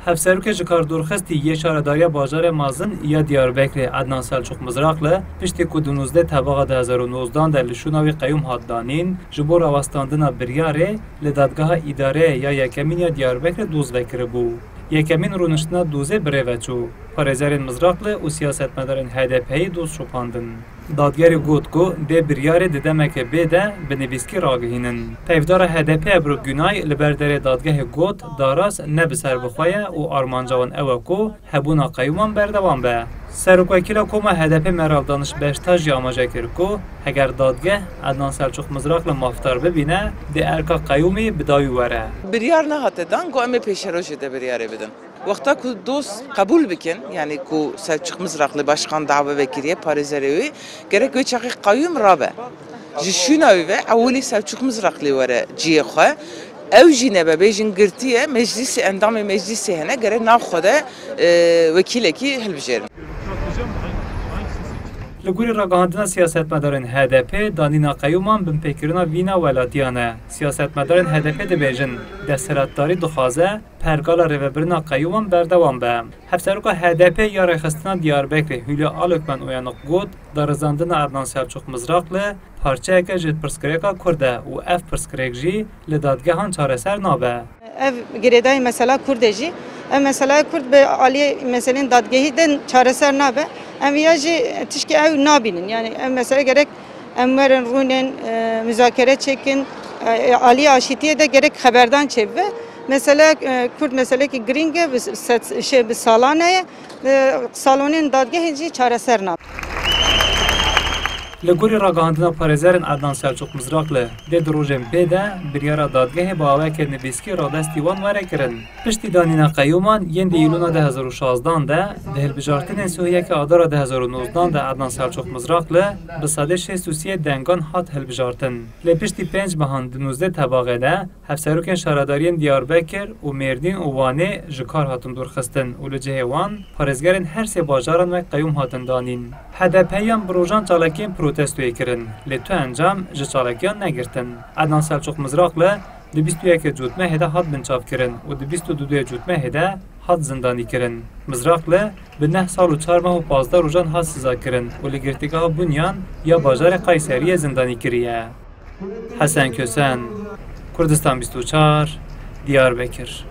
Hevserûkê ji kardorxistî yê şaredarîya bajarê Mazin ya Diyarbekirê Ednan Selçuk Mizraqli piştî ku di 19 Tebaxa 2019 de li şûna wî qeyûm hat danîn ji bo rawestandina biryarê li Dadgeha Îdareyê ya Yekemîn ya Diyarbekirê doz vekiribû. Yekemîn rûniştina dozê birê veçû. Parêzerên Mizraqli û siyasetmedarên HDP'yê doz şopandin. Dadgerê got ku dê biryarê di demeke bê de bi nivîskî ragihînin. Peyvdara HDP Ebru Günay li ber derê dadgehê got daraz ne bi ser bixwe ye û armanca wan ew e ku hebûna qeyûman berdewam be. Serokvekîla Koma HDP Meral Danişbeştaş jî amaje kir ku heger dadgeh Ednan Selçuk Mizraqli mafdar bibîne di erka qeyûmî bi dawî were. Biryar nehate dan ku em ê pêşerojê de biryarê bidin. Wexta ku dost qebûl bikin, yani ku Selçuk Mizraqli başkan dava vekiriye parêzerê wê gerek wê çaxê qeyûm rabe. Ji şûna wê ve ewilî Selçuk Mizraqli were ciyê xwe. Ew jî nebebêjin girtiye meclisê endamê meclisê hene gerek nav xwe de wekîlekî hilbijêrin. Li gorî ragihandina siyasetmedarên HDP danîna qeyûman binpêkirina vîna welatiyan e. Siyasetmedarên HDP dibêjin desthilatdarî dixwaze pergala rêvebirina qeyûman berdewam be. Hevserûka HDP ya rêxistina Diyarbekirê Hülya Alokmen uyanık got darizandina Ednan Selçuk Mizraqli parçeyeke ji pirsgirêka Kurd e û ev pirsgirêk jî li dadgehan çareser nabe. Ev girêdayê mesela Kurdê jî ev mesela Kurd bi aliyê meselên dadgehî de çareser nabe. Em ya jî tişkî ew nabînin. Yani em mesela gerek em werin rûnên müzakere çekin aliyê aşîtiyê de gerek xeberdan çêbibe. Mesela Kurd meselekî giring e bi salaneye salonên dadgehê jî çareser nabe. Li gorî ragihandina parêzerên Ednan Selçuk Mizraqli dê di rojên pê de biryara dadgehê bi awayekê nivîskî radestî wan were kirin. Piştî danîna qeyûman yên di îlona 2016 de di hilbijartinên Sûhiyeke Adara 2019 de Ednan Selçuk Mizraqli bi sedê 63 dengan hat hilbijartin. Lê piştî pênc mehan di 19 Tebaxê de hevserokên şaredariyên Diyarbekir û Mêrdîn û Wanê ji kar hatin dûrxistin û li cihê wan parêzgerên her sê bajaran ve qeyûm hatin danîn. HDP'yan bi rojan çalakiyên protestoyê kirin. Lê tu encam ji çalakiyan negirtin. Ednan Selçuk Mizraqli di 21 Cûtmehê de hat binçavkirin û di 22 Cûtmehê de hat zindanî kirin. Mizraqli bi 9 sal û 4 meh û 15 rojan hat siza kirin û li girtîgeha Bunyan ya bajarê Qayseriyê zindanî kiriye. Hesen Kösen, Kurdistan 24, Diyarbekir.